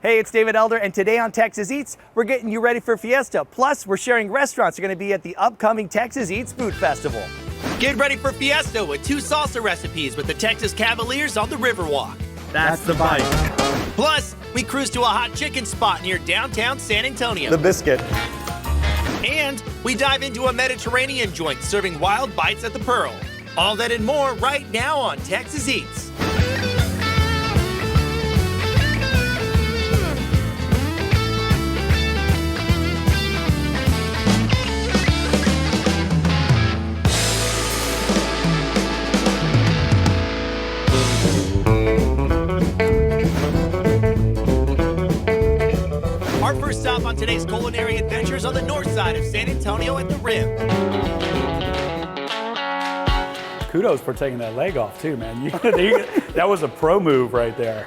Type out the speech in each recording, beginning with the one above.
Hey, it's David Elder, and today on Texas Eats, we're getting you ready for Fiesta. Plus, we're sharing restaurants that are going to be at the upcoming Texas Eats Food Festival. Get ready for Fiesta with 2 salsa recipes with the Texas Cavaliers on the Riverwalk. That's the bite. Plus, we cruise to a hot chicken spot near downtown San Antonio. The biscuit. And we dive into a Mediterranean joint serving wild bites at the Pearl. All that and more right now on Texas Eats. Our first stop on today's culinary adventures on the north side of San Antonio at the Rim. Kudos for taking that leg off too, man. That was a pro move right there.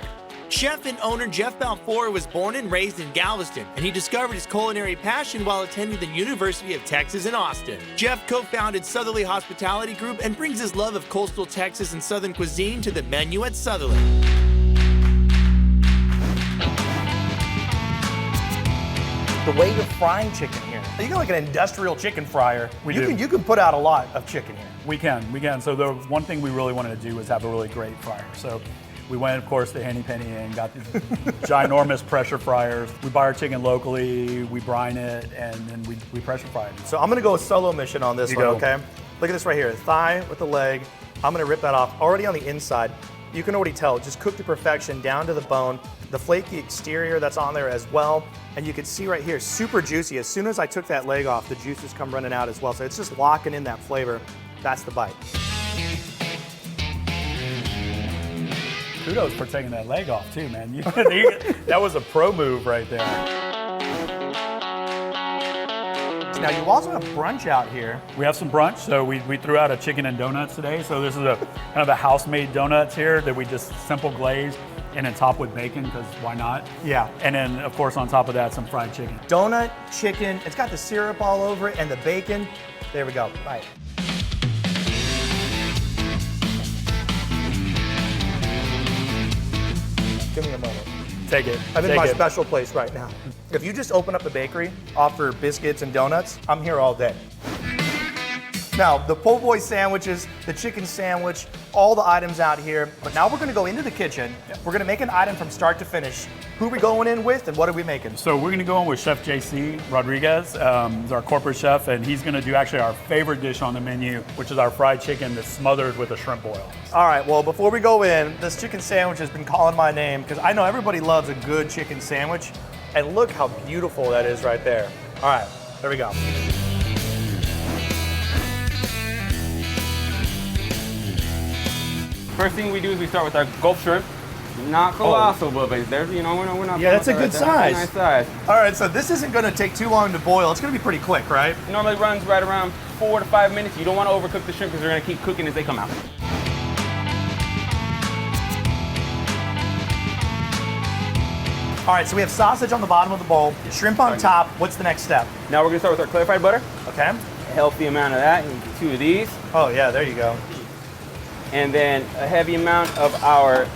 Chef and owner Jeff Balfour was born and raised in Galveston, and he discovered his culinary passion while attending the University of Texas in Austin. Jeff co-founded Southerly Hospitality Group and brings his love of coastal Texas and Southern cuisine to the menu at Southerly. The way you're frying chicken here. You got like an industrial chicken fryer. You can put out a lot of chicken here. We can. So the one thing we really wanted to do was have a really great fryer. So we went, of course, to Henny Penny and got these ginormous pressure fryers. We buy our chicken locally, we brine it, and then we pressure fry it. So I'm gonna go a solo mission on this one, okay? Look at this right here, thigh with the leg. I'm gonna rip that off. Already on the inside, you can already tell, just cooked to perfection, down to the bone. The flaky exterior that's on there as well. And you can see right here, super juicy. As soon as I took that leg off, the juices come running out as well. So it's just locking in that flavor. That's the bite. Kudos for taking that leg off too, man. That was a pro move right there. Now you also have brunch out here. We have some brunch, so we threw out a chicken and donuts today. So this is a kind of a house-made donuts here that we just simple glazed and then top with bacon, because why not? Yeah. And then, of course, on top of that, some fried chicken. Donut, chicken, it's got the syrup all over it and the bacon. There we go, bite. Give me a moment. Take it. I'm in my special place right now. If you just open up a bakery, offer biscuits and donuts, I'm here all day. Now, the po' boy sandwiches, the chicken sandwich, all the items out here. But now we're gonna go into the kitchen. We're gonna make an item from start to finish. Who are we going in with and what are we making? So we're gonna go in with Chef JC Rodriguez. He's our corporate chef, and he's gonna do actually our favorite dish on the menu, which is our fried chicken that's smothered with a shrimp boil. All right, well, before we go in, this chicken sandwich has been calling my name because I know everybody loves a good chicken sandwich. And look how beautiful that is right there. All right, there we go. First thing we do is we start with our Gulf shrimp. Not colossal, but there's, we're not. Yeah, that's a good size. That's a nice size. All right, so this isn't gonna take too long to boil. It's gonna be pretty quick, right? It normally runs right around 4 to 5 minutes. You don't want to overcook the shrimp because they're gonna keep cooking as they come out. All right, so we have sausage on the bottom of the bowl, shrimp on top. What's the next step? Now we're gonna start with our clarified butter. Okay. A healthy amount of that, and 2 of these. Oh yeah, there you go. And then a heavy amount of our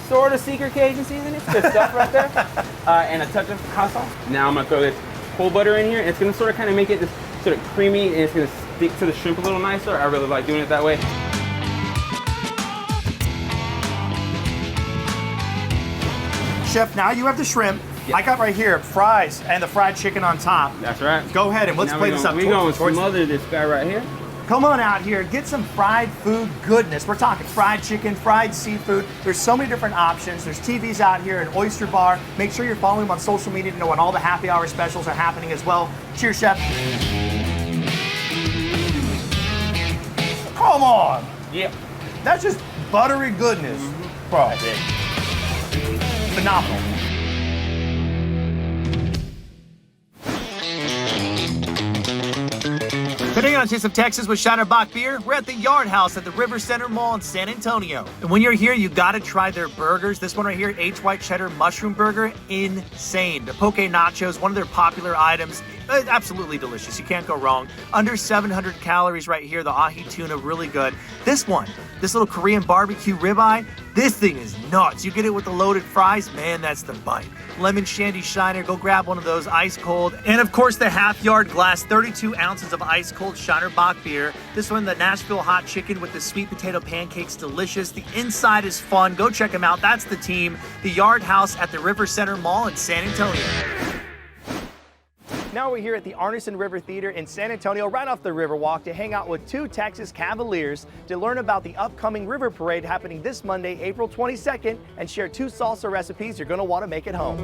sort of secret Cajun seasoning. Good stuff right there. And a touch of hot sauce. Now I'm gonna throw this whole butter in here. It's gonna sort of kind of make it this sort of creamy, and it's gonna stick to the shrimp a little nicer. I really like doing it that way. Chef, now you have the shrimp. Yeah. I got right here fries and the fried chicken on top. That's right. Go ahead and let's play this up. We're gonna smother this guy right here. Come on out here, get some fried food goodness. We're talking fried chicken, fried seafood. There's so many different options. There's TVs out here, an oyster bar. Make sure you're following them on social media to know when all the happy hour specials are happening as well. Cheers, Chef. Come on. Yep. That's just buttery goodness. Bro, phenomenal. Today on Taste of Texas with Shinerbach Beer, we're at the Yard House at the River Center Mall in San Antonio. And when you're here, you gotta try their burgers. This one right here, H White Cheddar Mushroom Burger, insane. The poke nachos, one of their popular items. absolutely delicious. You can't go wrong. Under 700 calories right here. The ahi tuna, really good. This one, this little Korean barbecue ribeye, this thing is nuts. You get it with the loaded fries, man, that's the bite. Lemon shandy shiner, go grab one of those ice cold. And of course the half yard glass, 32 ounces of ice cold Shiner Bock beer. This one, the Nashville hot chicken with the sweet potato pancakes, delicious. The inside is fun, go check them out. That's the team. The Yard House at the River Center Mall in San Antonio. Now we're here at the Arneson River Theater in San Antonio, right off the Riverwalk, to hang out with two Texas Cavaliers to learn about the upcoming River Parade happening this Monday, April 22nd, and share two salsa recipes you're going to want to make at home.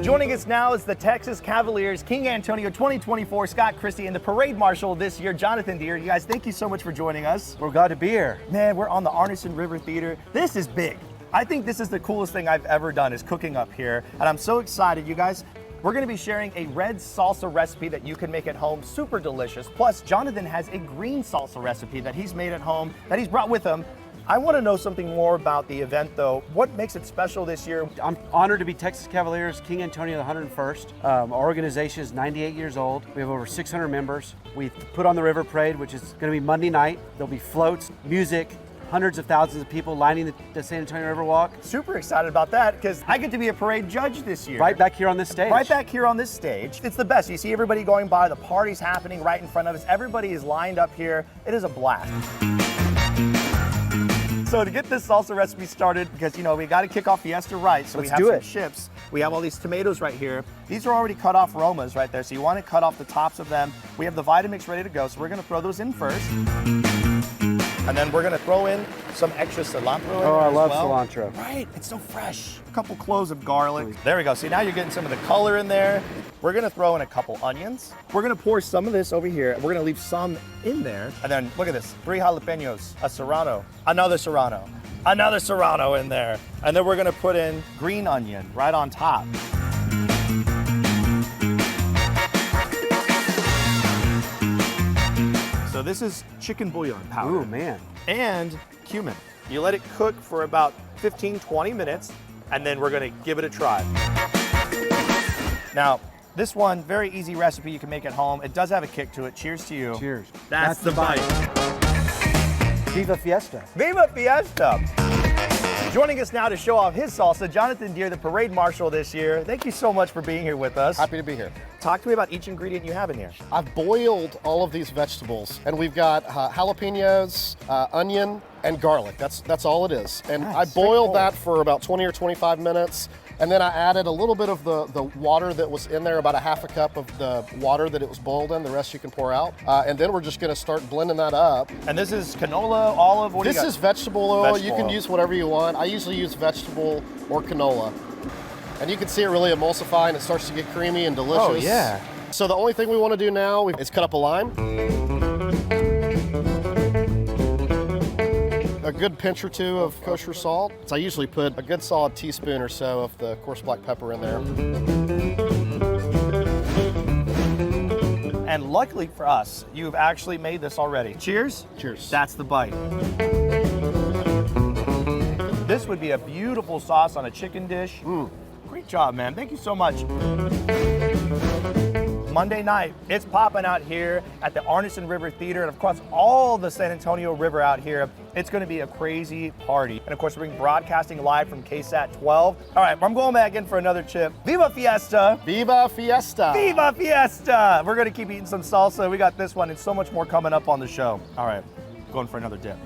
Joining us now is the Texas Cavaliers King Antonio 2024 Scott Christie and the parade marshal this year, Jonathan Deere. You guys, thank you so much for joining us. We're glad to be here. Man, we're on the Arneson River Theater. This is big. I think this is the coolest thing I've ever done, is cooking up here, and I'm so excited, you guys. We're going to be sharing a red salsa recipe that you can make at home, super delicious. Plus, Jonathan has a green salsa recipe that he's made at home, that he's brought with him. I want to know something more about the event, though. What makes it special this year? I'm honored to be Texas Cavaliers King Antonio the 101st. Our organization is 98 years old. We have over 600 members. We put on the River Parade, which is going to be Monday night. There'll be floats, music, hundreds of thousands of people lining the San Antonio Riverwalk. Super excited about that, because I get to be a parade judge this year. Right back here on this stage. Right back here on this stage. It's the best. You see everybody going by, the party's happening right in front of us. Everybody is lined up here. It is a blast. So to get this salsa recipe started, because, you know, we got to kick off Fiesta right, so we have some chips. We have all these tomatoes right here. These are already cut off Romas right there, so you want to cut off the tops of them. We have the Vitamix ready to go, so we're going to throw those in first. And then we're going to throw in some extra cilantro in there. Oh, I love well. cilantro. Right, it's so fresh. A couple cloves of garlic. There we go. See, now you're getting some of the color in there. We're going to throw in a couple onions. We're going to pour some of this over here. We're going to leave some in there. And then look at this, 3 jalapenos, a serrano, another serrano in there. And then we're going to put in green onion right on top. So this is chicken bouillon powder. Ooh, man. And cumin. You let it cook for about 15, 20 minutes, and then we're gonna give it a try. Now, this one, very easy recipe you can make at home. It does have a kick to it. Cheers to you. Cheers. That's the bite. Viva Fiesta. Viva Fiesta! Joining us now to show off his salsa, Jonathan Deere, the parade marshal this year. Thank you so much for being here with us. Happy to be here. Talk to me about each ingredient you have in here. I've boiled all of these vegetables, and we've got jalapenos, onion, and garlic. That's all it is. And Nice, I boiled straightforward. that for about 20 or 25 minutes, and then I added a little bit of the water that was in there, about a half a cup of the water that it was boiled in. The rest you can pour out. And then we're just gonna start blending that up. And this is canola, olive, what do you This got? is vegetable oil. Vegetable You can oil. use whatever you want. I usually use vegetable or canola. And you can see it really emulsify, and it starts to get creamy and delicious. Oh, yeah. So the only thing we want to do now is cut up a lime. A good pinch or two of kosher salt. So I usually put a good solid teaspoon or so of the coarse black pepper in there. And luckily for us, you've actually made this already. Cheers. Cheers. That's the bite. This would be a beautiful sauce on a chicken dish. Great job, man. Thank you so much. Monday night, it's popping out here at the Arneson River Theater, and of course, all the San Antonio River out here. It's going to be a crazy party. And of course, we're broadcasting live from KSAT 12. All right, I'm going back in for another chip. Viva Fiesta! Viva Fiesta! Viva Fiesta! We're gonna keep eating some salsa. We got this one and so much more coming up on the show. All right, going for another dip.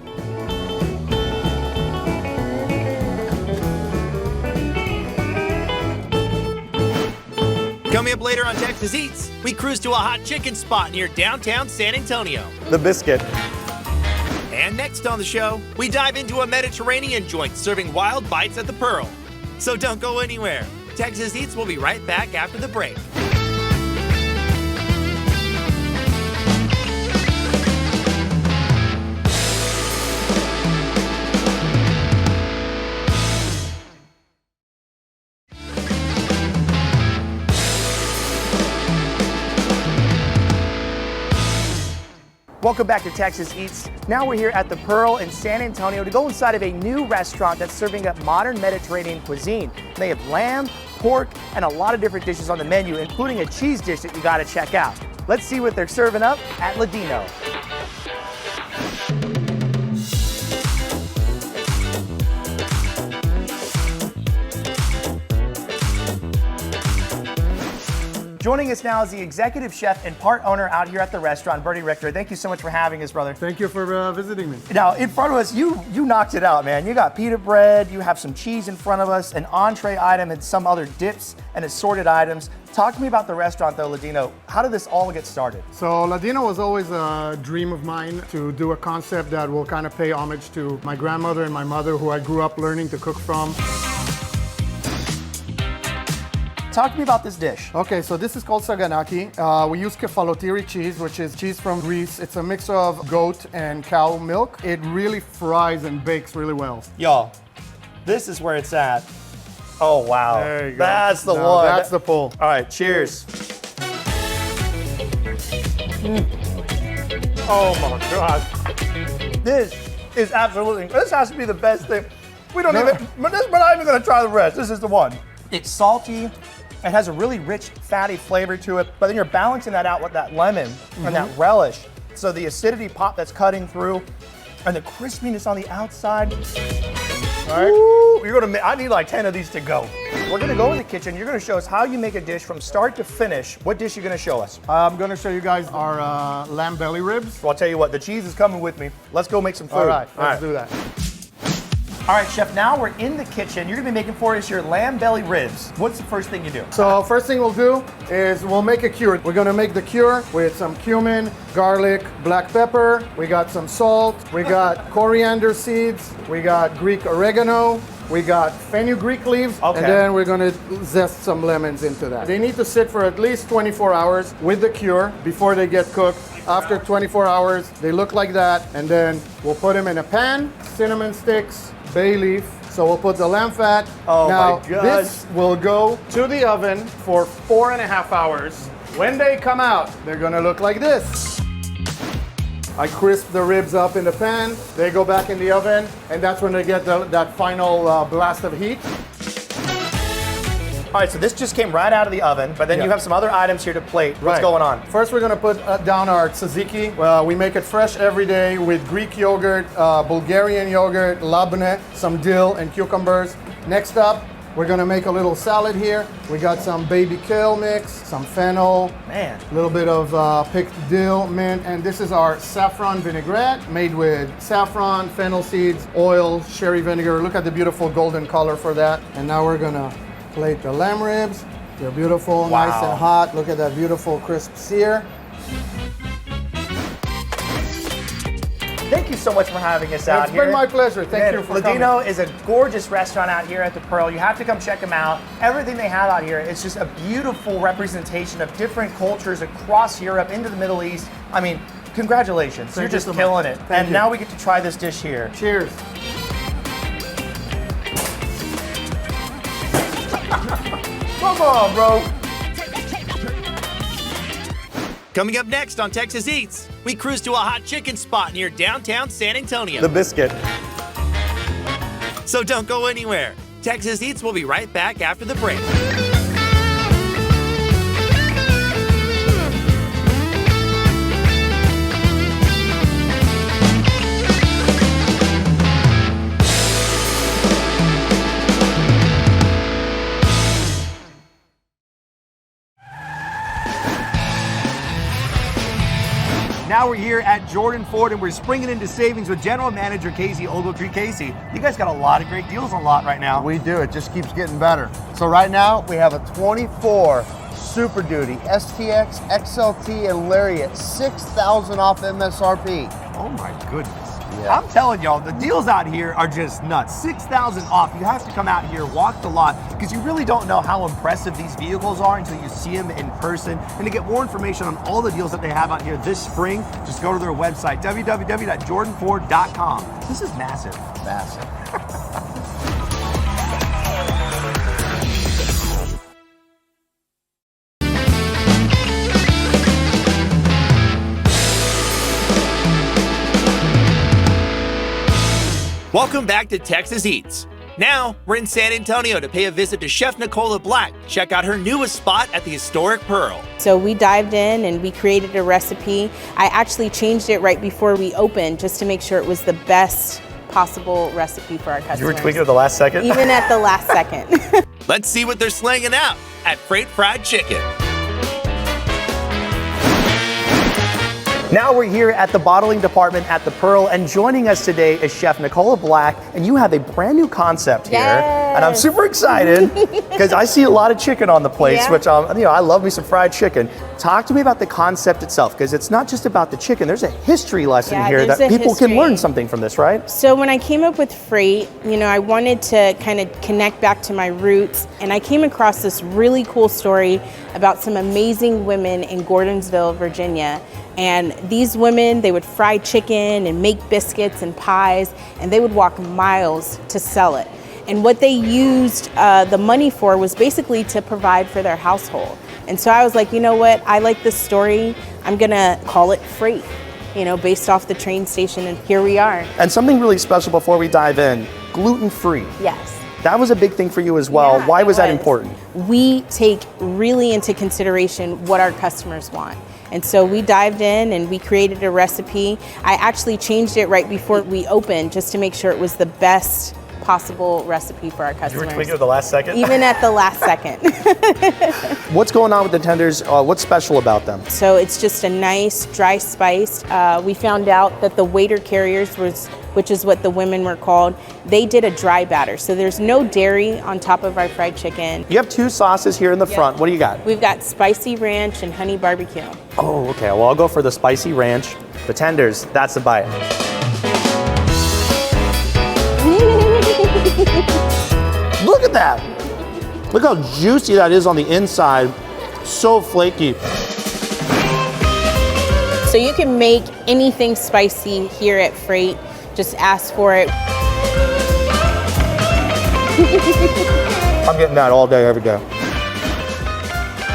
Coming up later on Texas Eats, we cruise to a hot chicken spot near downtown San Antonio. The biscuit. And next on the show, we dive into a Mediterranean joint serving wild bites at the Pearl. So don't go anywhere. Texas Eats will be right back after the break. Welcome back to Texas Eats. Now we're here at the Pearl in San Antonio to go inside of a new restaurant that's serving up modern Mediterranean cuisine. They have lamb, pork, and a lot of different dishes on the menu, including a cheese dish that you gotta check out. Let's see what they're serving up at Ladino. Joining us now is the executive chef and part owner out here at the restaurant, Bernie Richter. Thank you so much for having us, brother. Thank you for visiting me. Now, in front of us, you knocked it out, man. You got pita bread, you have some cheese in front of us, an entree item, and some other dips and assorted items. Talk to me about the restaurant, though, Ladino. How did this all get started? So Ladino was always a dream of mine to do a concept that will kind of pay homage to my grandmother and my mother, who I grew up learning to cook from. Talk to me about this dish. Okay, so this is called saganaki. We use kefalotiri cheese, which is cheese from Greece. It's a mix of goat and cow milk. It really fries and bakes really well. Y'all, this is where it's at. Oh, wow. There you go. That's the Now one. That's the pull. All right, cheers. Oh my God. This is absolutely, this has to be the best thing. We're not even gonna try the rest. This is the one. It's salty. It has a really rich, fatty flavor to it, but then you're balancing that out with that lemon and that relish. So the acidity pop that's cutting through and the crispiness on the outside. All right, I need like 10 of these to go. We're gonna go in the kitchen. You're gonna show us how you make a dish from start to finish. What dish are you gonna show us? I'm gonna show you guys our lamb belly ribs. Well, I'll tell you what, the cheese is coming with me. Let's go make some food. All right, let's do that. All right, chef, now we're in the kitchen. You're gonna be making for us your lamb belly ribs. What's the first thing you do? So first thing we'll do is we'll make a cure. We're gonna make the cure with some cumin, garlic, black pepper. We got some salt. We got coriander seeds. We got Greek oregano. We got fenugreek leaves. Okay. And then we're gonna zest some lemons into that. They need to sit for at least 24 hours with the cure before they get cooked. After 24 hours, they look like that. And then we'll put them in a pan, cinnamon sticks, bay leaf. So we'll put the lamb fat. Oh now, my gosh. this will go to the oven for 4.5 hours. When they come out, they're gonna look like this. I crisp the ribs up in the pan. They go back in the oven, and that's when they get that final blast of heat. All right, so this just came right out of the oven, but then Yeah. you have some other items here to plate. What's going on? First, we're gonna put down our tzatziki. We make it fresh every day with Greek yogurt, Bulgarian yogurt, labne, some dill and cucumbers. Next up, we're gonna make a little salad here. We got some baby kale mix, some fennel, Man. a little bit of picked dill, mint, and this is our saffron vinaigrette made with saffron, fennel seeds, oil, sherry vinegar. Look at the beautiful golden color for that. And now we're gonna plate the lamb ribs. They're beautiful, Wow. nice and hot. Look at that beautiful crisp sear. Thank you so much for having us out It's here. been my pleasure. Thank you for coming. Ladino is a gorgeous restaurant out here at the Pearl. You have to come check them out. Everything they have out here, it's just a beautiful representation of different cultures across Europe into the Middle East. I mean, congratulations. You're Thank you just so much. killing it. Thank And you. now we get to try this dish here. Cheers. Come on, bro. Coming up next on Texas Eats, we cruise to a hot chicken spot near downtown San Antonio. The biscuit. So don't go anywhere. Texas Eats will be right back after the break. Now we're here at Jordan Ford and we're springing into savings with General Manager Casey Ogletree. Casey, you guys got a lot of great deals on lot right now. We do. It just keeps getting better. So right now we have a 24 Super Duty STX, XLT, and Lariat, 6,000 off MSRP. Oh my goodness. Yeah. I'm telling y'all, the deals out here are just nuts. 6,000 off. You have to come out here, walk the lot, because you really don't know how impressive these vehicles are until you see them in person. And to get more information on all the deals that they have out here this spring, just go to their website, www.jordanford.com. This is massive. Massive. Welcome back to Texas Eats. Now, we're in San Antonio to pay a visit to Chef Nicola Black. Check out her newest spot at the historic Pearl. So we dived in and we created a recipe. I actually changed it right before we opened just to make sure it was the best possible recipe for our customers. You were tweaking at the last second? Even at the last second. Let's see what they're slanging out at Freight Fried Chicken. Now we're here at the bottling department at the Pearl, and joining us today is Chef Nicola Black, and you have a brand new concept here. Yes. And I'm super excited because I see a lot of chicken on the plates, Yeah. which I love me some fried chicken. Talk to me about the concept itself, because it's not just about the chicken. There's a history lesson Yeah, here there's that a people can history. learn something from this, right? So when I came up with Freight, I wanted to kind of connect back to my roots, and I came across this really cool story about some amazing women in Gordonsville, Virginia. And these women, they would fry chicken and make biscuits and pies, and they would walk miles to sell it. And what they used the money for was basically to provide for their household. And so I was like, you know what, I like this story. I'm gonna call it Freight, based off the train station, and here we are. And something really special before we dive in, gluten-free. Yes. That was a big thing for you as well. Yeah, Why it was that was. important? We take really into consideration what our customers want. And so we dived in and we created a recipe. I actually changed it right before we opened just to make sure it was the best possible recipe for our You customers. were tweaking at the last second? Even at the last second. What's going on with the tenders? What's special about them? So it's just a nice dry spice. We found out that the waiter carriers which is what the women were called, they did a dry batter. So there's no dairy on top of our fried chicken. You have two sauces here in the front. What do you got? We've got spicy ranch and honey barbecue. Oh, okay. Well, I'll go for the spicy ranch. The tenders, that's the bite. Look at that. Look how juicy that is on the inside. So flaky. So you can make anything spicy here at Freight. Just ask for it. I'm getting that all day, every day.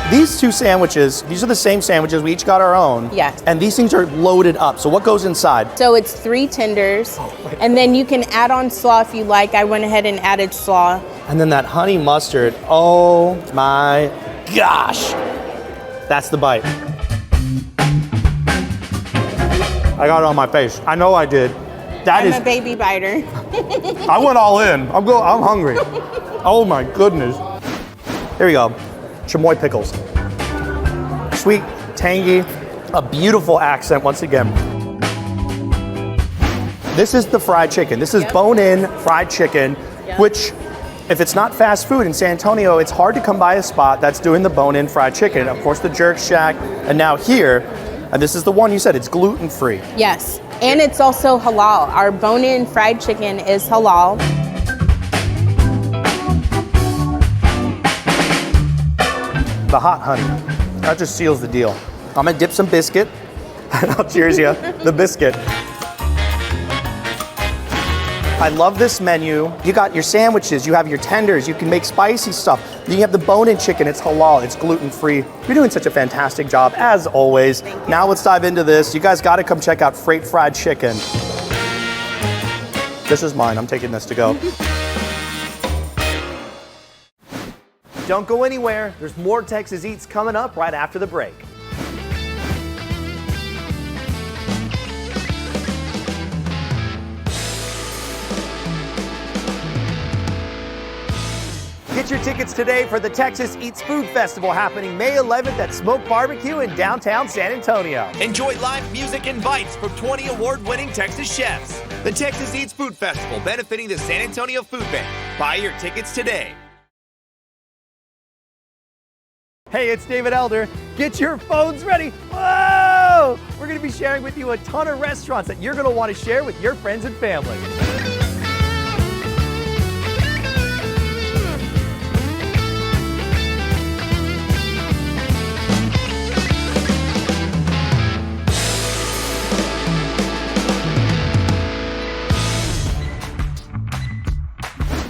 These two sandwiches, these are the same sandwiches. We each got our own. Yes. And these things are loaded up. So what goes inside? So it's 3 tenders, and then you can add on slaw if you like. I went ahead and added slaw. And then that honey mustard. Oh my gosh. That's the bite. I got it on my face. I know I did. I'm a baby biter. I went all in. I'm hungry. Oh my goodness. Here we go. Chamoy pickles. Sweet, tangy, a beautiful accent once again. This is the fried chicken. This is bone-in fried chicken, which, if it's not fast food in San Antonio, it's hard to come by a spot that's doing the bone-in fried chicken. Of course, the Jerk Shack, and now here, and this is the one you said, it's gluten-free. Yes, and it's also halal. Our bone-in fried chicken is halal. The hot honey, that just seals the deal. I'm gonna dip some biscuit, and I'll cheers you, the biscuit. I love this menu. You got your sandwiches, you have your tenders, you can make spicy stuff. Then you have the bone-in chicken, it's halal, it's gluten-free. You're doing such a fantastic job, as always. Now let's dive into this. You guys gotta come check out Freight Fried Chicken. This is mine, I'm taking this to go. Don't go anywhere. There's more Texas Eats coming up right after the break. Get your tickets today for the Texas Eats Food Festival happening May 11th at Smoke Barbecue in downtown San Antonio. Enjoy live music and bites from 20 award-winning Texas chefs. The Texas Eats Food Festival benefiting the San Antonio Food Bank. Buy your tickets today. Hey, it's David Elder. Get your phones ready. Whoa! We're going to be sharing with you a ton of restaurants that you're going to want to share with your friends and family.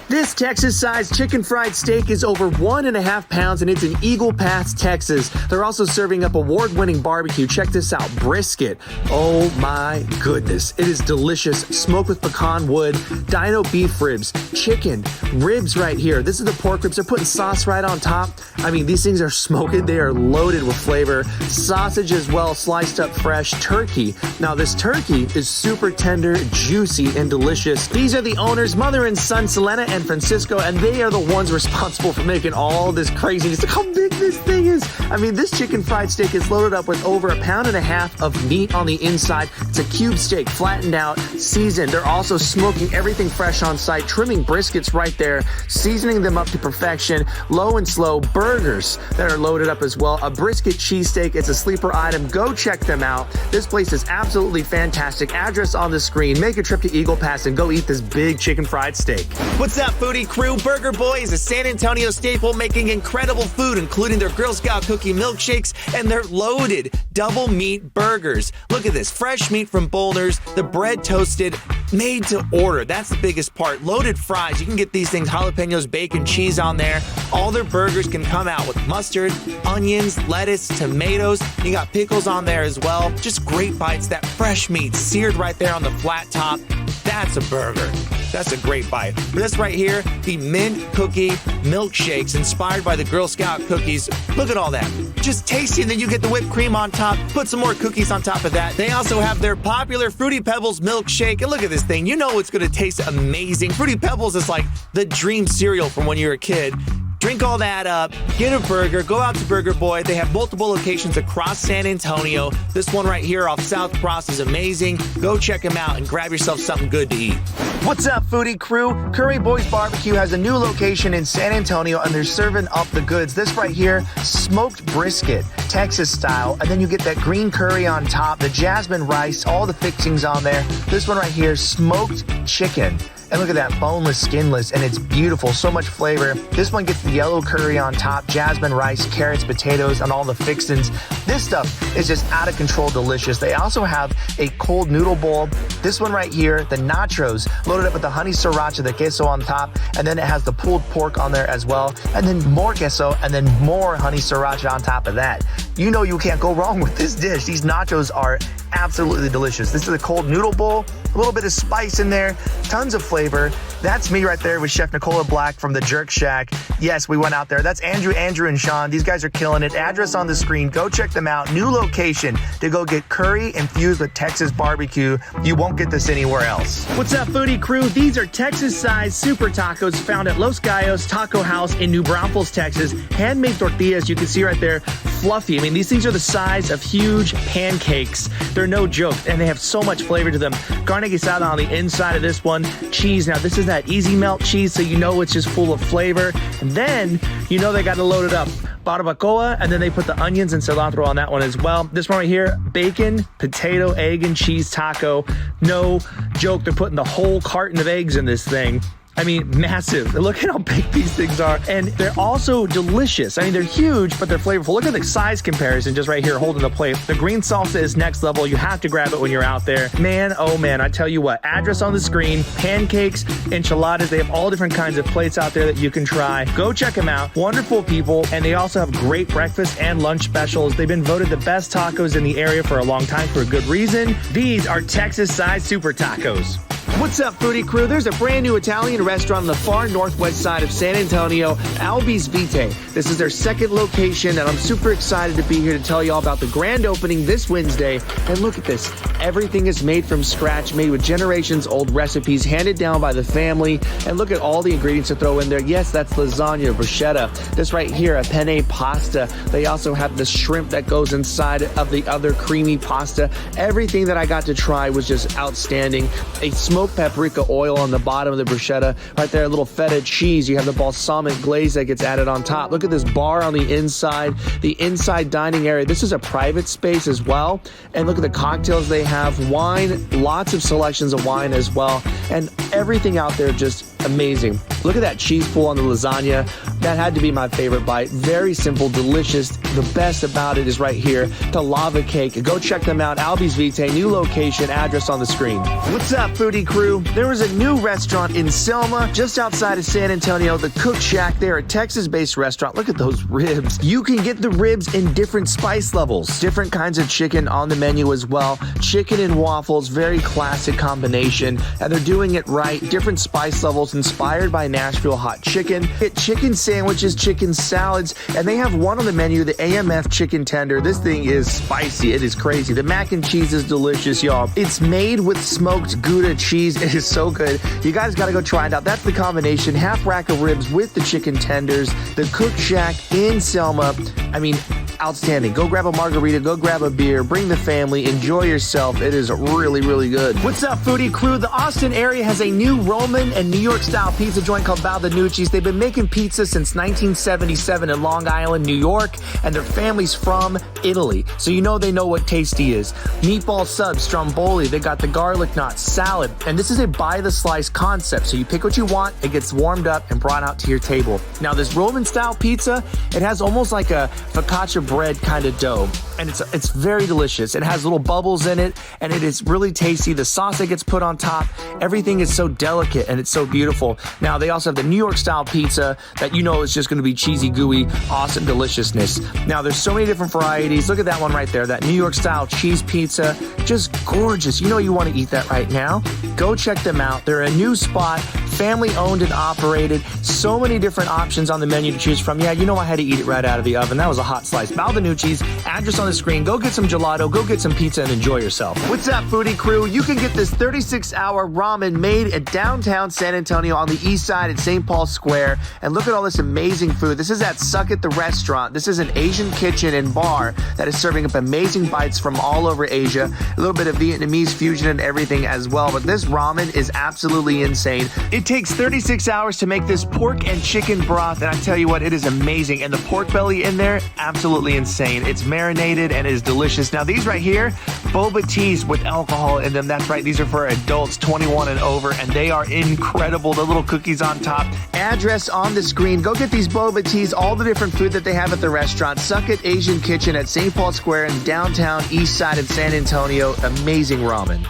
This This Texas-sized chicken fried steak is over 1.5 pounds, and it's in Eagle Pass, Texas. They're also serving up award-winning barbecue. Check this out, brisket. Oh my goodness, it is delicious. Smoked with pecan wood, dino beef ribs, chicken, ribs right here. This is the pork ribs. They're putting sauce right on top. I mean, these things are smoking. They are loaded with flavor. Sausage as well, sliced up fresh. Turkey. Now this turkey is super tender, juicy, and delicious. These are the owners, mother and son, Selena and Francisco, and they are the ones responsible for making all this craziness. Look how big this thing is. I mean, this chicken fried steak is loaded up with over 1.5 pounds of meat on the inside. It's a cube steak, flattened out, seasoned. They're also smoking everything fresh on site, trimming briskets right there, seasoning them up to perfection. Low and slow burgers that are loaded up as well. A brisket cheesesteak, it's a sleeper item. Go check them out. This place is absolutely fantastic. Address on the screen. Make a trip to Eagle Pass and go eat this big chicken fried steak. What's up, foodie crew? Burger Boy is a San Antonio staple making incredible food, including their Girl Scout cookie milkshakes and their loaded double meat burgers. Look at this, fresh meat from Boulder's, the bread toasted, made to order. That's the biggest part. Loaded fries. You can get these things, jalapenos, bacon, cheese on there. All their burgers can come out with mustard, onions, lettuce, tomatoes. You got pickles on there as well. Just great bites. That fresh meat seared right there on the flat top. That's a burger. That's a great bite. This right here, the mint cookie milkshakes inspired by the Girl Scout cookies. Look at all that. Just tasty, and then you get the whipped cream on top. Put some more cookies on top of that. They also have their popular Fruity Pebbles milkshake. And look at this thing. You know it's going to taste amazing. Fruity Pebbles is like the dream cereal from when you were a kid. Drink all that up, get a burger, go out to Burger Boy. They have multiple locations across San Antonio. This one right here off South Cross is amazing. Go check them out and grab yourself something good to eat. What's up, foodie crew? Curry Boys Barbecue has a new location in San Antonio, and they're serving up the goods. This right here, smoked brisket, Texas style, and then you get that green curry on top, the jasmine rice, all the fixings on there. This one right here, smoked chicken. And look at that, boneless, skinless, and it's beautiful, so much flavor. This one gets the yellow curry on top, jasmine rice, carrots, potatoes, and all the fixins. This stuff is just out of control delicious. They also have a cold noodle bowl. This one right here, the nachos, loaded up with the honey sriracha, the queso on top, and then it has the pulled pork on there as well, and then more queso, and then more honey sriracha on top of that. You know you can't go wrong with this dish. These nachos are absolutely delicious. This is a cold noodle bowl, a little bit of spice in there, tons of flavor. That's me right there with Chef Nicola Black from the Jerk Shack. Yes, we went out there. That's Andrew, and Sean. These guys are killing it. Address on the screen. Go check them out. New location to go get curry infused with Texas barbecue. You won't get this anywhere else. What's up, foodie crew? These are Texas-sized super tacos found at Los Gallos Taco House in New Braunfels, Texas. Handmade tortillas, you can see right there, fluffy. I mean, these things are the size of huge pancakes. They're no joke, and they have so much flavor to them. Carne guisada on the inside of this one. Cheese. Now, this is that easy melt cheese, so you know it's just full of flavor. And then, you know they got to load it up. Barbacoa, and then they put the onions and cilantro on that one as well. This one right here, bacon, potato, egg, and cheese taco. No joke, they're putting the whole carton of eggs in this thing. I mean, massive. Look at how big these things are. And they're also delicious. I mean, they're huge, but they're flavorful. Look at the size comparison just right here holding the plate. The green salsa is next level. You have to grab it when you're out there. Man, oh man, I tell you what, address on the screen, pancakes, enchiladas. They have all different kinds of plates out there that you can try. Go check them out. Wonderful people. And they also have great breakfast and lunch specials. They've been voted the best tacos in the area for a long time for a good reason. These are Texas-sized super tacos. What's up, foodie crew? There's a brand new Italian restaurant on the far northwest side of San Antonio, Albi's Vite. This is their second location, and I'm super excited to be here to tell you all about the grand opening this Wednesday. And look at this. Everything is made from scratch, made with generations old recipes handed down by the family. And look at all the ingredients to throw in there. Yes, that's lasagna, bruschetta. This right here, a penne pasta. They also have the shrimp that goes inside of the other creamy pasta. Everything that I got to try was just outstanding. A smoked paprika oil on the bottom of the bruschetta. Right there, a little feta cheese. You have the balsamic glaze that gets added on top. Look at this bar on the inside dining area. This is a private space as well. And look at the cocktails they have. Wine, lots of selections of wine as well. And everything out there just amazing. Look at that cheese pool on the lasagna. That had to be my favorite bite. Very simple, delicious. The best about it is right here, the lava cake. Go check them out. Albi's Vitae, new location, address on the screen. What's up, foodie crew? There was a new restaurant in Selma, just outside of San Antonio, the Cook Shack. They're a Texas-based restaurant. Look at those ribs. You can get the ribs in different spice levels. Different kinds of chicken on the menu as well. Chicken and waffles, very classic combination. And they're doing it right. Different spice levels inspired by Nashville hot chicken. Get chicken sandwiches, chicken salads, and they have one on the menu, the AMF chicken tender. This thing is spicy. It is crazy. The mac and cheese is delicious, y'all. It's made with smoked Gouda cheese. It is so good. You guys got to go try it out. That's the combination. Half rack of ribs with the chicken tenders. The Cook Shack in Selma. I mean, outstanding. Go grab a margarita, go grab a beer, bring the family, enjoy yourself. It is really, really good. What's up, foodie crew? The Austin area has a new Roman and New York style pizza joint called Baldanucci's. They've been making pizza since 1977 in Long Island, New York, and their family's from Italy. So you know they know what tasty is. Meatball subs, stromboli, they got the garlic knots, salad, and this is a by the slice concept. So you pick what you want, it gets warmed up and brought out to your table. Now this Roman style pizza, it has almost like a focaccia bread kind of dough, and it's very delicious. It has little bubbles in it, and it is really tasty. The sauce that gets put on top, everything is so delicate and it's so beautiful. Now they also have the New York style pizza that you know is just going to be cheesy, gooey, awesome deliciousness. Now there's so many different varieties. Look at that one right there, that New York style cheese pizza, just gorgeous. You know you want to eat that right now. Go check them out. They're a new spot, family owned and operated. So many different options on the menu to choose from. Yeah, you know I had to eat it right out of the oven. That was a hot slice. Baldanucci's, address on the screen. Go get some gelato, go get some pizza, and enjoy yourself. What's up, foodie crew? You can get this 36-hour ramen made at downtown San Antonio on the east side at St. Paul Square. And look at all this amazing food. This is at Suck It the Restaurant. This is an Asian kitchen and bar that is serving up amazing bites from all over Asia. A little bit of Vietnamese fusion and everything as well. But this ramen is absolutely insane. It takes 36 hours to make this pork and chicken broth, and I tell you what, it is amazing. And the pork belly in there, absolutely insane. It's marinated and it is delicious. Now these right here, boba teas with alcohol in them. That's right, these are for adults 21 and over, and they are incredible. The little cookies on top. Address on the screen. Go get these boba teas, all the different food that they have at the restaurant. Suck It Asian Kitchen at St. Paul Square in downtown east side of San Antonio. Amazing ramen.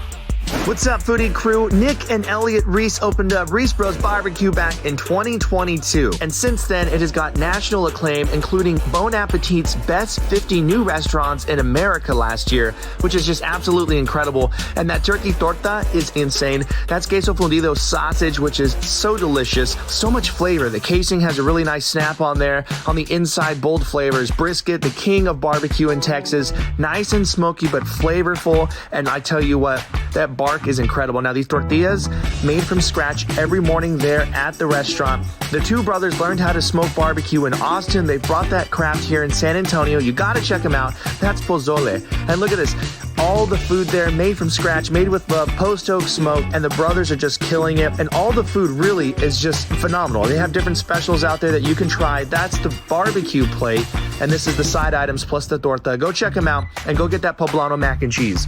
What's up, foodie crew? Nick and Elliot Reese opened up Reese Bros Barbecue back in 2022. And since then, it has got national acclaim, including Bon Appetit's Best 50 New Restaurants in America last year, which is just absolutely incredible. And that turkey torta is insane. That's queso fundido sausage, which is so delicious. So much flavor. The casing has a really nice snap on there. On the inside, bold flavors. Brisket, the king of barbecue in Texas. Nice and smoky, but flavorful. And I tell you what, that bark is incredible. Now these tortillas made from scratch every morning there at the restaurant. The two brothers learned how to smoke barbecue in Austin. They brought that craft here in San Antonio. You got to check them out. That's pozole. And look at this. All the food there made from scratch, made with love, post-oak smoke, and the brothers are just killing it. And all the food really is just phenomenal. They have different specials out there that you can try. That's the barbecue plate, and this is the side items plus the torta. Go check them out and go get that poblano mac and cheese.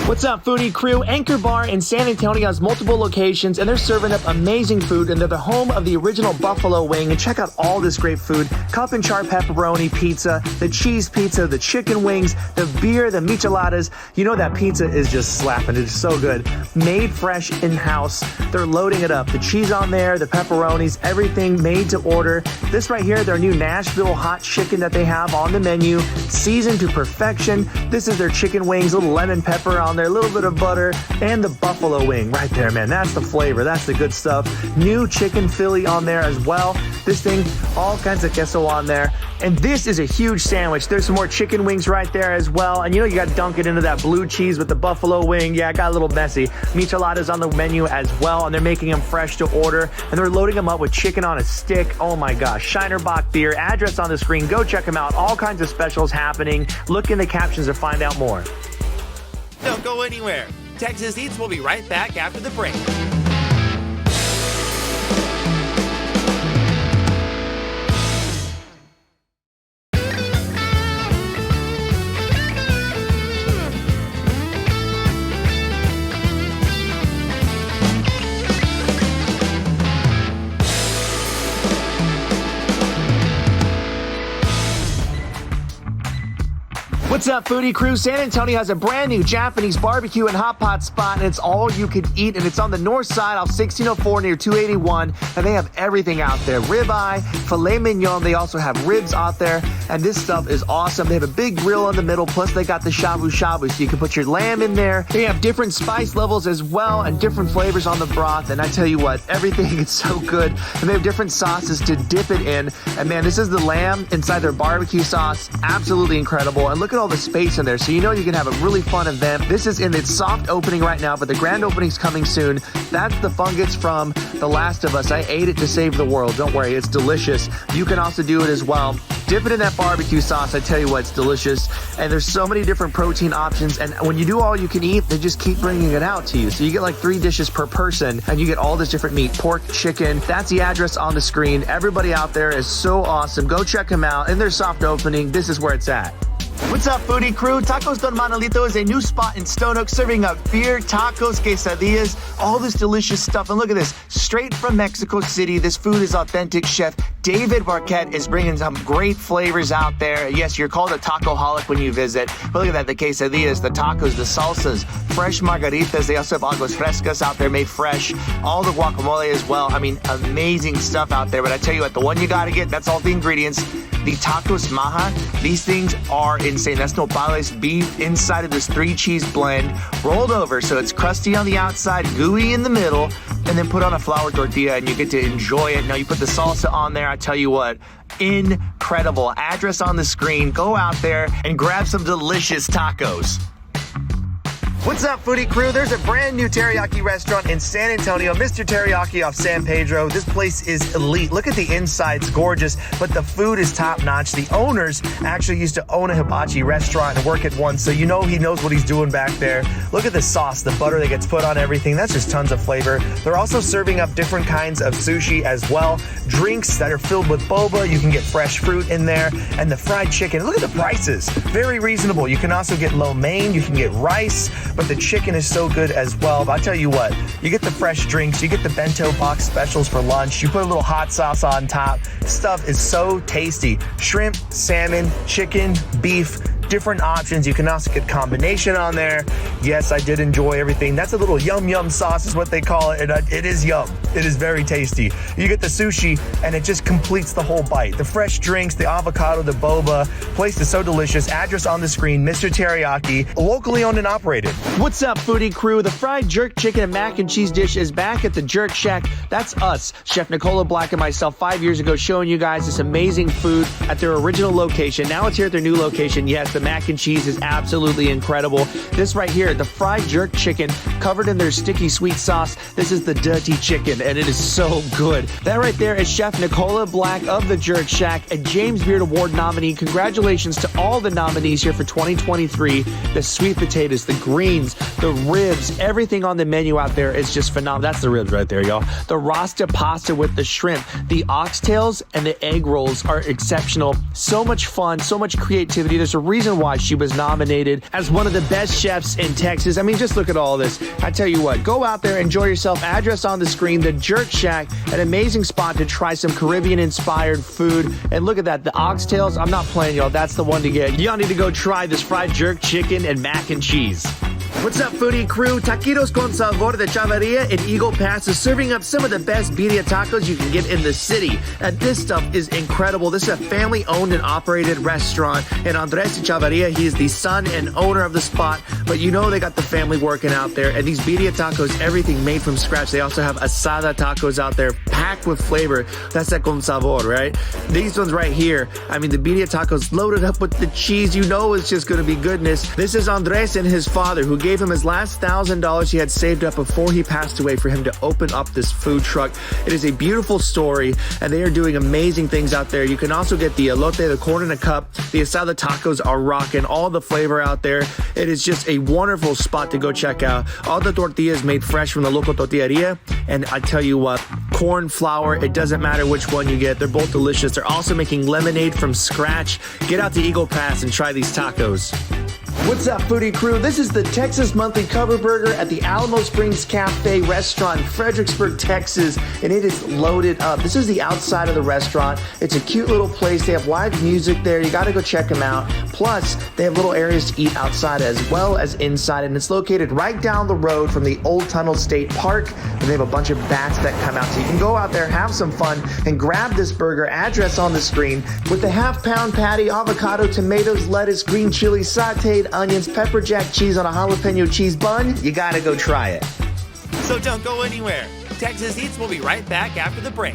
What's up, foodie crew? Anchor Bar in San Antonio has multiple locations, and they're serving up amazing food, and they're the home of the original buffalo wing. And check out all this great food: cup and char pepperoni pizza, the cheese pizza, the chicken wings, the beer, the micheladas. You know that pizza is just slapping. It's so good. Made fresh in-house. They're loading it up. The cheese on there, the pepperonis, everything made to order. This right here, their new Nashville hot chicken that they have on the menu, seasoned to perfection. This is their chicken wings, little lemon pepper on there, a little bit of butter, and the buffalo wing right there, man. That's the flavor. That's the good stuff. New chicken Philly on there as well. This thing, all kinds of queso on there. And this is a huge sandwich. There's some more chicken wings right there as well. And you know you got to dunk it into that blue cheese with the buffalo wing. Yeah, it got a little messy. Micheladas on the menu as well, and they're making them fresh to order. And they're loading them up with chicken on a stick. Oh my gosh. Shinerbach beer. Address on the screen. Go check them out. All kinds of specials happening. Look in the captions to find out more. Don't go anywhere. Texas Eats will be right back after the break. What's up, foodie crew? San Antonio has a brand new Japanese barbecue and hot pot spot, and it's all you can eat, and it's on the north side off 1604 near 281, and they have everything out there. Ribeye, filet mignon, they also have ribs out there, and this stuff is awesome. They have a big grill in the middle, plus they got the shabu shabu, so you can put your lamb in there. They have different spice levels as well, and different flavors on the broth, and I tell you what, everything is so good, and they have different sauces to dip it in, and man, this is the lamb inside their barbecue sauce, absolutely incredible, and look at all the space in there, so you know you can have a really fun event. This is in its soft opening right now, but the grand opening's coming soon. That's the fungus from The Last of Us. I ate it to save the world. Don't worry, it's delicious. You can also do it as well. Dip it in that barbecue sauce. I tell you what, it's delicious. And there's so many different protein options. And when you do all you can eat, they just keep bringing it out to you. So you get like 3 dishes per person, and you get all this different meat, pork, chicken. That's the address on the screen. Everybody out there is so awesome. Go check them out. In their soft opening, this is where it's at. What's up, foodie crew? Tacos Don Manolito is a new spot in Stone Oak serving up beer, tacos, quesadillas, all this delicious stuff. And look at this, straight from Mexico City. This food is authentic. Chef David Barquette is bringing some great flavors out there. Yes, you're called a tacoholic when you visit. But look at that, the quesadillas, the tacos, the salsas, fresh margaritas. They also have aguas frescas out there made fresh. All the guacamole as well. I mean, amazing stuff out there. But I tell you what, the one you got to get, that's all the ingredients. The tacos maja, these things are insane. That's nopales beef inside of this 3-cheese blend, rolled over so it's crusty on the outside, gooey in the middle, and then put on a flour tortilla and you get to enjoy it. Now you put the salsa on there, I tell you what, incredible. Address on the screen, go out there and grab some delicious tacos. What's up, foodie crew? There's a brand new teriyaki restaurant in San Antonio, Mr. Teriyaki off San Pedro. This place is elite. Look at the inside, it's gorgeous, but the food is top notch. The owners actually used to own a hibachi restaurant and work at one, so you know he knows what he's doing back there. Look at the sauce, the butter that gets put on everything. That's just tons of flavor. They're also serving up different kinds of sushi as well. Drinks that are filled with boba. You can get fresh fruit in there, and the fried chicken. Look at the prices. Very reasonable. You can also get lo mein, you can get rice, but the chicken is so good as well. But I'll tell you what, you get the fresh drinks, you get the bento box specials for lunch, you put a little hot sauce on top. Stuff is so tasty. Shrimp, salmon, chicken, beef, different options. You can also get combination on there. Yes, I did enjoy everything. That's a little yum yum sauce is what they call it, and it is yum. It is very tasty. You get the sushi, and it just completes the whole bite. The fresh drinks, the avocado, the boba. Place is so delicious. Address on the screen, Mr. Teriyaki, locally owned and operated. What's up, foodie crew? The fried jerk chicken and mac and cheese dish is back at the Jerk Shack. That's us, Chef Nicola Black and myself, 5 years ago, showing you guys this amazing food at their original location. Now it's here at their new location. Yes, the mac and cheese is absolutely incredible. This right here, the fried jerk chicken covered in their sticky sweet sauce. This is the dirty chicken, and it is so good. That right there is Chef Nicola Black of the Jerk Shack, a James Beard Award nominee. Congratulations to all the nominees here for 2023. The sweet potatoes, the greens, the ribs, everything on the menu out there is just phenomenal. That's the ribs right there, y'all. The rasta pasta with the shrimp, the oxtails, and the egg rolls are exceptional. So much fun, so much creativity. There's a reason why she was nominated as one of the best chefs in Texas. I mean, just look at all this. I tell you what, go out there, enjoy yourself. Address on the screen, the Jerk Shack, an amazing spot to try some Caribbean-inspired food. And look at that, the oxtails, I'm not playing, y'all. That's the one to get. Y'all need to go try this fried jerk chicken and mac and cheese. What's up, foodie crew? Taquitos con Sabor de Chavarria in Eagle Pass is serving up some of the best birria tacos you can get in the city. And this stuff is incredible. This is a family-owned and operated restaurant. And Andres Chavarria, he is the son and owner of the spot. But you know they got the family working out there. And these birria tacos, everything made from scratch. They also have asada tacos out there, packed with flavor. That's that con sabor, right? These ones right here, I mean, the birria tacos loaded up with the cheese. You know it's just going to be goodness. This is Andres and his father, who gave him his last $1,000 he had saved up before he passed away for him to open up this food truck. It is a beautiful story, and they are doing amazing things out there. You can also get the elote, the corn in a cup. The asada tacos are rocking, all the flavor out there. It is just a wonderful spot to go check out. All the tortillas made fresh from the local tortilleria, and I tell you what, corn flour, it doesn't matter which one you get. They're both delicious. They're also making lemonade from scratch. Get out to Eagle Pass and try these tacos. What's up, foodie crew? This is the Texas Monthly Cover Burger at the Alamo Springs Cafe Restaurant in Fredericksburg, Texas, and it is loaded up. This is the outside of the restaurant. It's a cute little place. They have live music there. You got to go check them out. Plus, they have little areas to eat outside as well as inside, and it's located right down the road from the Old Tunnel State Park, and they have a bunch of bats that come out. So you can go out there, have some fun, and grab this burger. Address on the screen with the half-pound patty, avocado, tomatoes, lettuce, green chili, sauteed onions, pepper jack cheese on a jalapeno cheese bun. You gotta go try it. So don't go anywhere. Texas Eats will be right back after the break.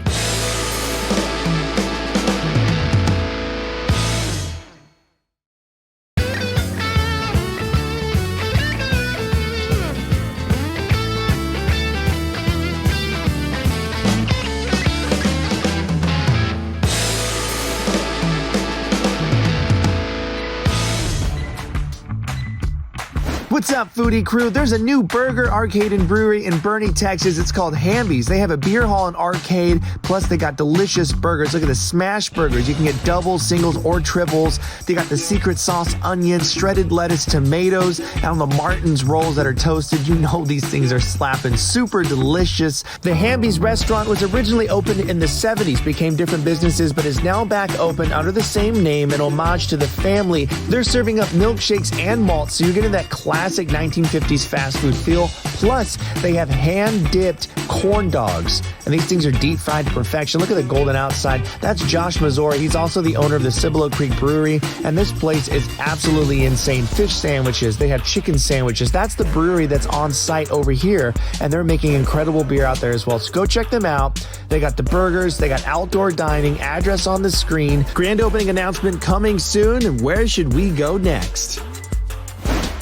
What's up, foodie crew? There's a new burger, arcade, and brewery in Boerne, Texas. It's called Hamby's. They have a beer hall and arcade, plus they got delicious burgers. Look at the smash burgers. You can get doubles, singles, or triples. They got the secret sauce onions, shredded lettuce, tomatoes, and on the Martin's rolls that are toasted. You know these things are slapping. Super delicious. The Hamby's restaurant was originally opened in the 70s, became different businesses, but is now back open under the same name in homage to the family. They're serving up milkshakes and malts, so you're getting that classic 1950s fast food feel. Plus, they have hand-dipped corn dogs, and these things are deep fried to perfection. Look at the golden outside. That's Josh Mazzori. He's also the owner of the Cibolo Creek Brewery, and this place is absolutely insane. Fish sandwiches. They have chicken sandwiches. That's the brewery that's on site over here, and they're making incredible beer out there as well. So go check them out. They got the burgers. They got outdoor dining. Address on the screen. Grand opening announcement coming soon. And where should we go next?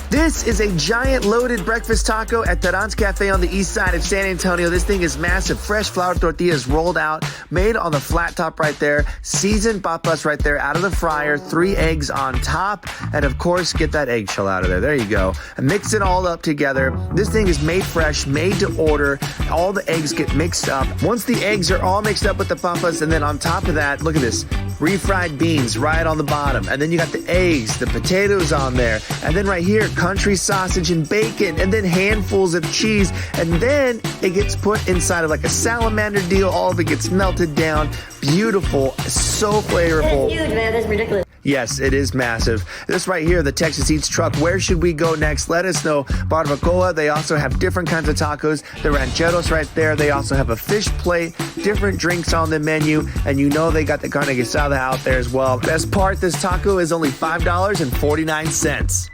This is a giant loaded breakfast taco at Terran's Cafe on the east side of San Antonio. This thing is massive. Fresh flour tortillas rolled out, made on the flat top right there. Seasoned papas right there out of the fryer. 3 eggs on top. And of course, get that eggshell out of there. There you go. And mix it all up together. This thing is made fresh, made to order. All the eggs get mixed up. Once the eggs are all mixed up with the papas, and then on top of that, look at this. Refried beans right on the bottom. And then you got the eggs, the potatoes on there. And then right here, country sausage and bacon, and then handfuls of cheese, and then it gets put inside of like a salamander deal. All of it gets melted down. Beautiful, so flavorful. That's huge, man. That's ridiculous. Yes, it is massive. This right here, the Texas Eats truck. Where should we go next? Let us know. Barbacoa, they also have different kinds of tacos. The rancheros right there. They also have a fish plate, different drinks on the menu, and you know they got the carne asada out there as well. Best part, this taco is only $5.49.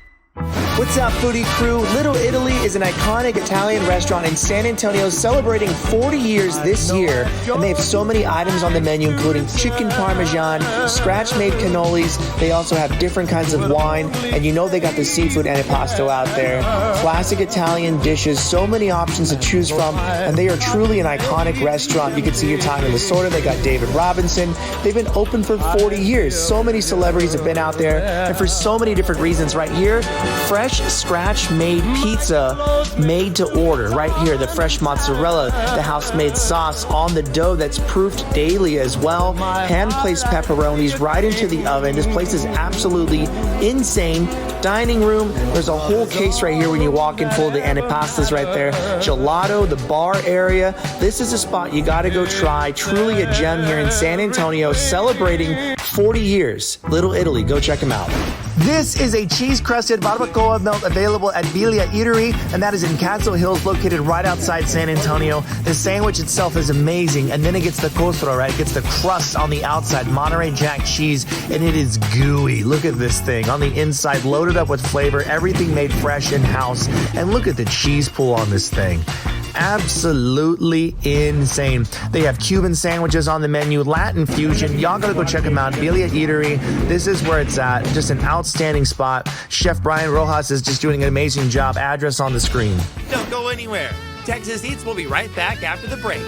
What's up, foodie crew? Little Italy is an iconic Italian restaurant in San Antonio celebrating 40 years this year, and they have so many items on the menu, including chicken parmesan, scratch-made cannolis. They also have different kinds of wine, and you know they got the seafood antipasto out there. Classic Italian dishes, so many options to choose from, and they are truly an iconic restaurant. You can see your time in the sorta. They got David Robinson. They've been open for 40 years. So many celebrities have been out there, and for so many different reasons. Right here, fresh scratch-made pizza made to order. Right here, the fresh mozzarella, the house-made sauce on the dough that's proofed daily as well. Hand-placed pepperonis right into the oven. This place is absolutely insane. Dining room, there's a whole case right here when you walk in full of the antipastas right there. Gelato, the bar area. This is a spot you gotta go try. Truly a gem here in San Antonio, celebrating 40 years. Little Italy, go check them out. This is a cheese-crusted barbacoa melt available at Biglia Eatery, and that is in Castle Hills, located right outside San Antonio. The sandwich itself is amazing, and then it gets the costro, right? It gets the crust on the outside, Monterey Jack cheese, and it is gooey. Look at this thing. On the inside, loaded up with flavor, everything made fresh in-house, and look at the cheese pool on this thing. Absolutely insane. They have Cuban sandwiches on the menu, Latin fusion. Y'all gotta go check them out. Biglia Eatery. This is where it's at. Just an outstanding spot. Chef Brian Rojas is just doing an amazing job. Address on the screen. Don't go anywhere. Texas Eats will be right back after the break.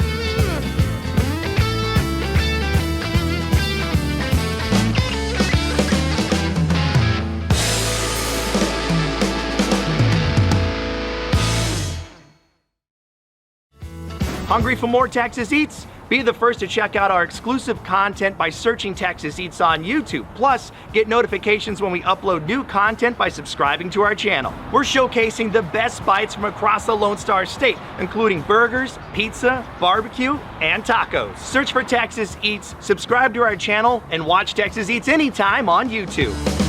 Hungry for more Texas Eats? Be the first to check out our exclusive content by searching Texas Eats on YouTube. Plus, get notifications when we upload new content by subscribing to our channel. We're showcasing the best bites from across the Lone Star State, including burgers, pizza, barbecue, and tacos. Search for Texas Eats, subscribe to our channel, and watch Texas Eats anytime on YouTube.